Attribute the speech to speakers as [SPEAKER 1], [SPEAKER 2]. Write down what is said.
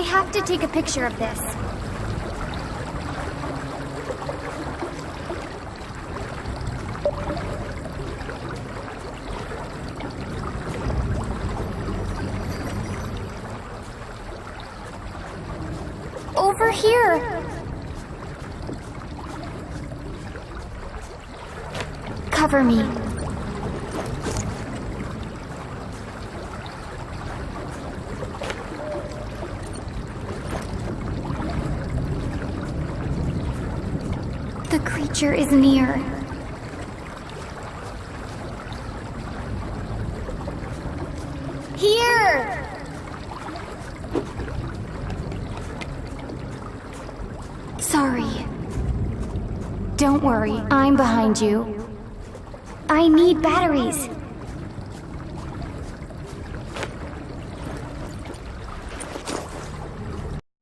[SPEAKER 1] have to take a picture of this. Over here! Cover me. The creature is near. Here! Sorry. Don't worry, I'm behind you. I need batteries.